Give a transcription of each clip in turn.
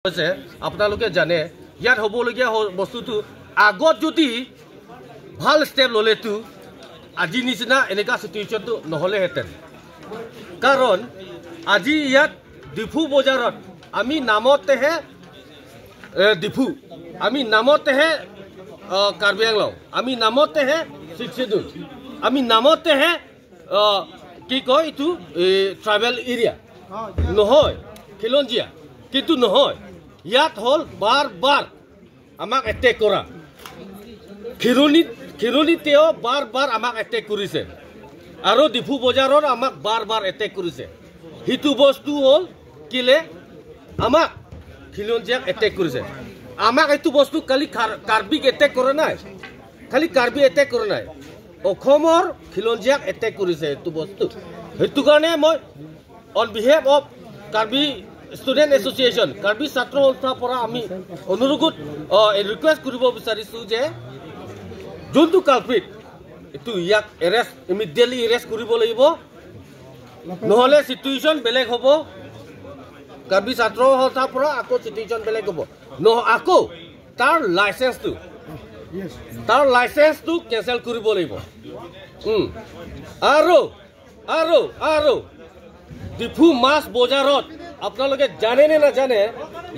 হৈছে আপোনালোকে জানে ইয়াত হ'বলগীয়া বস্তুটো আগত যদি ভাল ষ্টেপ ল'লেতো আজি নিচিনা এনেকা সিচুৱেশ্যনটো নহ'লেহেঁতেন কাৰণ আজি ইয়াত ডিফু বজাৰত আমি নামতেহে ডিফু আমি নামতেহে কাৰ্বি আংলং আমি নামতেহে শিৱসাগৰ আমি নামতেহে কি কয় এইটো ট্ৰাইবেল এৰিয়া নহয় খিলঞ্জীয়া কিন্তু নহয় ইয়াত হল বাৰ বাৰ আমাক এটেক কৰা খিৰনিতেও বাৰ বাৰ আমাক এটেক কৰিছে আৰু ডিফু বজাৰত আমাক বাৰ বাৰ এটেক কৰিছে হিতু বস্তু হল কিলে আমাক খিলঞ্জীয়াক এটেক কৰিছে আমাক এইটো বস্তু কালি কাৰ্বিক এটেক কৰা নাই খালি কাৰ্বি এটেক কৰা নাই অসমৰ খিলঞ্জীয়াক এটেক কৰিছে এইটো বস্তু সেইটো কাৰণে মই on behalf of Karbi Student Association, Karbi Satro Ultra Pora Ami, Onurugut, request Kuribo Sarisu Je, Juntu culprit, to Yak arrest, immediately arrest Kuribo Libo, no less situation Belek Hobo, Karbi Satro Ultra Pora, Ako situation Belek Hobo, no Ako, tar license to, tar license to cancel Kuribo Libo. Aro, Difu Mas Bojarot. আপোনালোকে জানে নে না জানে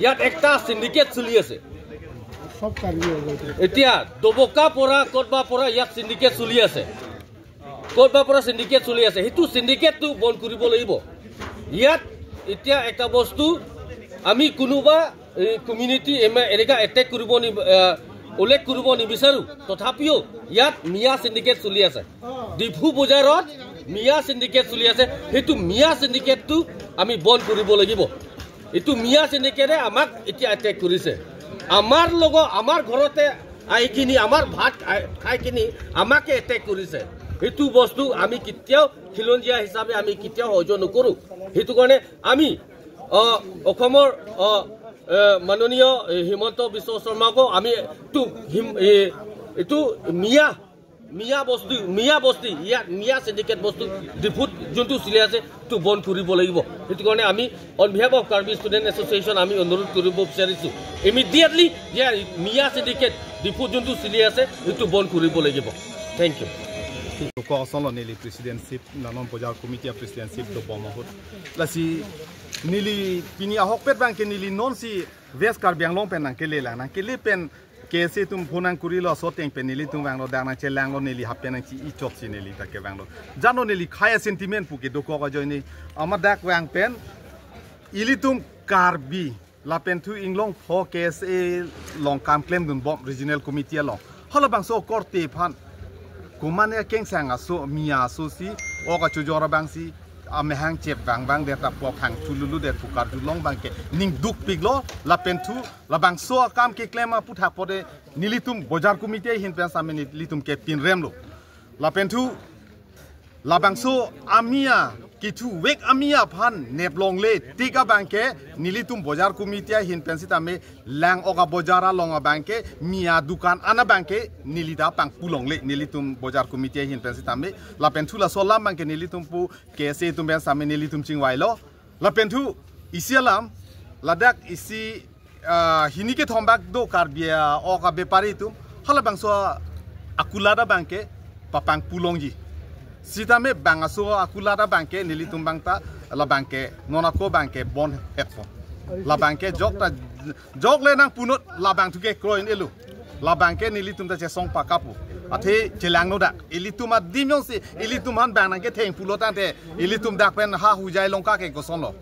ইয়াত একটা syndicate চলি আছে সব কাৰ্বি এতিয়া দবকা পৰা কোটবা পৰা ইয়াত সিন্ডিকেট চলি আছে কোটবা পৰা সিন্ডিকেট চলি আছে হেতু সিন্ডিকেটটো বন্ধ কৰিব লাগিব ইয়াত এতিয়া একটা বস্তু আমি কোনোবা কমিউনিটি এনেকা এটেক কৰিব উল্লেখ কৰিব নিবিচাৰো তথাপিও ইয়াত মিয়া সিন্ডিকেট চলি আছে ডিফু বজাৰত মিয়া সিন্ডিকেট চলি আছে হেতু মিয়া সিন্ডিকেটটো আমি বন্ধ কৰিব লাগিব এটো মিয়া সিন্ডিকেটে আমাক এতিয়া এটেক কৰিছে আমাৰ লগ আমাৰ ঘৰতে আইকিনি আমাৰ ভাত খাইকিনি আমাকে এটেক কৰিছে হেতু বস্তু আমি কিতিয়াও খিলঞ্জীয়া হিচাপে আমি কিতিয়াও সহ্য নকৰো হেতু কাৰণে আমি অসমৰ মাননীয় হিমন্ত বিশ্ব শৰ্মাকো আমি এটো মিয়া বস্তি ইয়াত মিয়া সিন্ডিকেট বস্তু ডিফুট যোনটো চলি আছে তো বন্ধ কৰিব লাগিব সেইটো কাৰণে আমি on behalf of Karbi student association আমি অনুৰোধ কৰিব বিচাৰিছো ইমিডিয়েটলি ইয়াৰ মিয়া সিন্ডিকেট ডিফুট যোনটো চলি আছে সেইটো বন্ধ কৰিব লাগিব thank you Kosong nili presidenship nanon pojar committee presidenship do bomahut lasi nili pini ahok pet bang ke nili non si west Karbi Anglong pen nang kele la nang kele pen kese tum phonang kurilo soteng pen nili tum bang lo dang na chelang lo nili happen nang chi i chok si nili ta ke bang lo jano nili khaya sentiment pu ke do ko ga joini amadak wang pen ilitum Karbi la pen thu inglong pho kese long kam claim dun bom regional committee long hola bang so korte phan kumane keng sang aso mia so si oga chujora bang si amehang chep bang de ta po phang chululu de tukar julong bang ke ning duk piglo la pentu la bang so kam ke klema putha pode nilitum bojar committee hin pen samen nilitum ke pin remlo la pentu la bang so amia kitu wek amia phan neblong le tika bang ke nilitum bojar committee hin pen sitame lang oga bojara longa bang ke mia dukan ana bang ke nilita pang pulong le nilitum bojar committee hin pen sitame la pentu la solam bang ke nilitum pu ke se tum ben samen nilitum chingwai lo la pentu isialam ladak isi hinike thombak do karbia oga bepari tum hala bang so akulada bang ke papang pulongji Sitame bangaso akulada banke nilitum bangta la banke nonako banke bon headphone la banke jok le nang punut la bang tuke kroin elu la banke nilitum ta chesong pakapu athe chelang no da ilitum dimyon se ilitum han bang nang ke theng pulota te ilitum dak pen ha hujai longka ke goson lo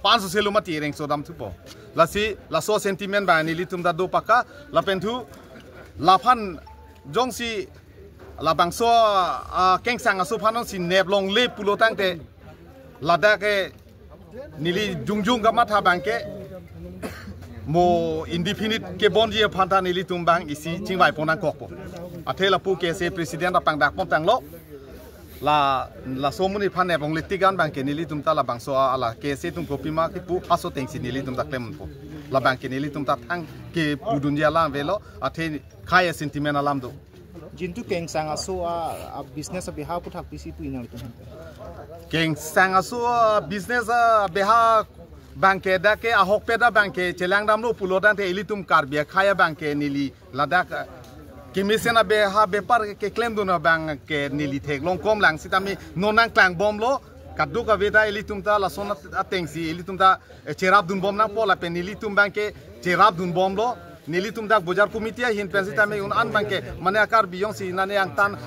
500 seluma ti reng so dam thupo la si la so sentiment ba nilitum da do paka la pentu la phan jong si la bangso keng sang asu phanon si neblong le pulotang te lada ke nili jungjung ga matha bangke mo indefinite ke bonji phanta nili tumbang isi chingwai ponang kokpo athela pu ke se president apang dak pom tang lo la somuni phan neblong le tigan bangke nili tumta la bangso ala ke se tum kopima ke pu aso tengsi nili tum dak lemon po la bangke nili tum ta thang ke pudunja la velo athe khaya sentiment alam do Jintu keng sang aso a business beha puthak pisi pu inal tu keng sang aso business beha bangke da ke ahok peda bangke celang dam lo pulo dan te ilitum karbia khaya bangke nili ladak kemisena be ha be par ke claim dona bangke nili thek long kom lang sitami nonang klang bom lo kaddu ka veda ilitum ta la sona atengsi ilitum ta cherab dun bom na pola pen ilitum bangke cherab dun bom lo nilitum dak bojar komitia hin pensita me un an bangke mane akar biyong si nane yang tan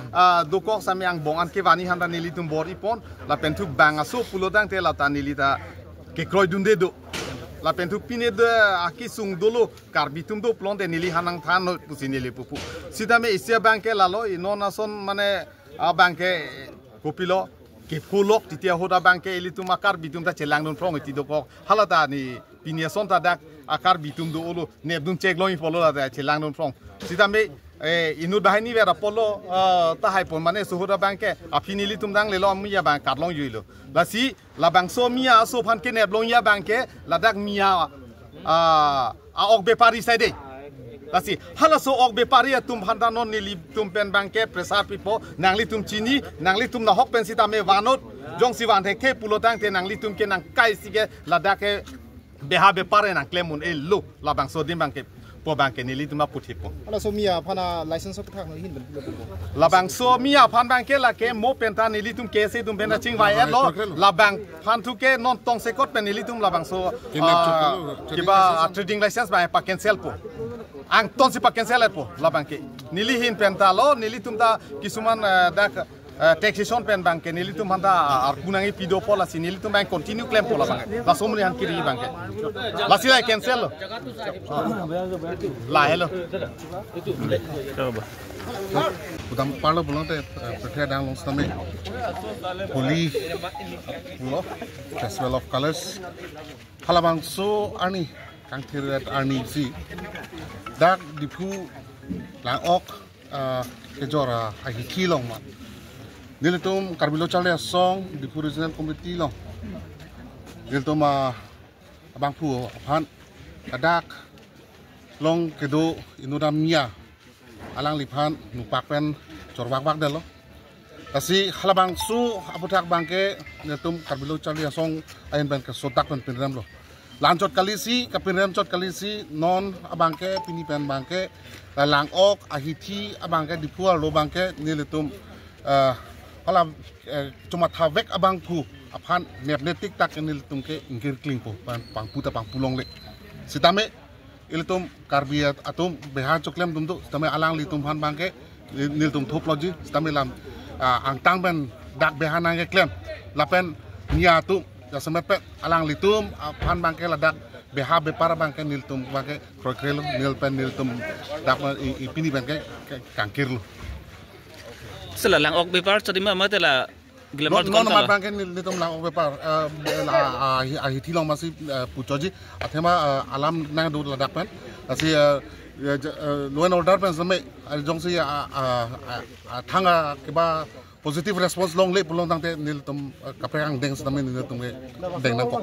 dokok sami yang bong an ke wani handa nilitum bor ipon la pentuk banga so pulo dang te la tan nilita ke kroy dunde do la pentuk pine de aki sung dolo karbitum do plonte nili hanang than no pusinili pupu sida me isia bangke lalo inona son mane bangke kopilo ke kolok titia hoda bangke ilitum akar bitum ta chelang don prong ti dokok halata ni pinia son ta dak akar bitum do olo nebdum cek loin polo la chelang don prong sida me inut bahani vera polo ta hai pon mane suhoda bangke apinili tum dang lelo amya bang katlong yuilo la si la bang so mia so phan ke neblong ya bangke ladak mia a ok be pari side la si hala so ok be pari tum phanda non nili tum pen bangke presar pipo nangli tum chini nangli tum na hok pen sita me wanot jong si wan the ke pulo tang te nangli tum ke nang kai sige ladak ke beha be pare nang klemun e lo la bang so dim bangke po bangke nili tum putipo hala so mia phana license of thak no hin ben la bang so mia phan bangke la ke mo penta nili tum ke se tum ben ching vai lo la bang phan tu ke non tong se kot pen nili tum la bang so kiba trading license ba pa cancel po ang ton si pa cancel po la bangke nili hin penta lo nili tum ta kisuman dak taxation pen bangke nili tum handa arpunangi pido po la si nili tum bank continue claim po la bangke la somni han kiri bangke la si la cancel lo la hello Udang parlo belum te percaya dang long stame Holi lo Festival of Colors halabang so ani kang tirat ani si dak dipu lang ok kejora ahi kilong ma nilitum karbilo chale song dipu regional committee long nilitum abang pu pan adak long kedo inudamia alang lipan nupak pen corwak-wak dalo kasi halabang su apotak bangke netum karbilo chali asong ayen ben ke sotak pen pinram lo lanjot kali si kapinram chot kali si non abangke pini pen bangke lang ok ahiti abangke dipual lo bangke niletum halam cuma thavek abang pu aphan nepnetik tak niletum ke ingkir klingpo pang puta pang pulong le sitame ilitum karbiat atum behan coklem tum tu tame alang litum han bangke niltum thop logi tame lam ang tang ben dak behan ang klem lapen nia tu ya semepet alang litum han bangke ladak beha be para bangke niltum bangke krokrelo nilpen niltum dak ipini bangke kangkir lu selalang ok be par chodima matela non nomor bangke niltum lang ok be par ahi thilong masi puchoji athema alam nang do ladak pen asi law and order pen same jong si thanga kiba positive response long le pulong tang te nil tum kaprang deng same nil tum deng nang ko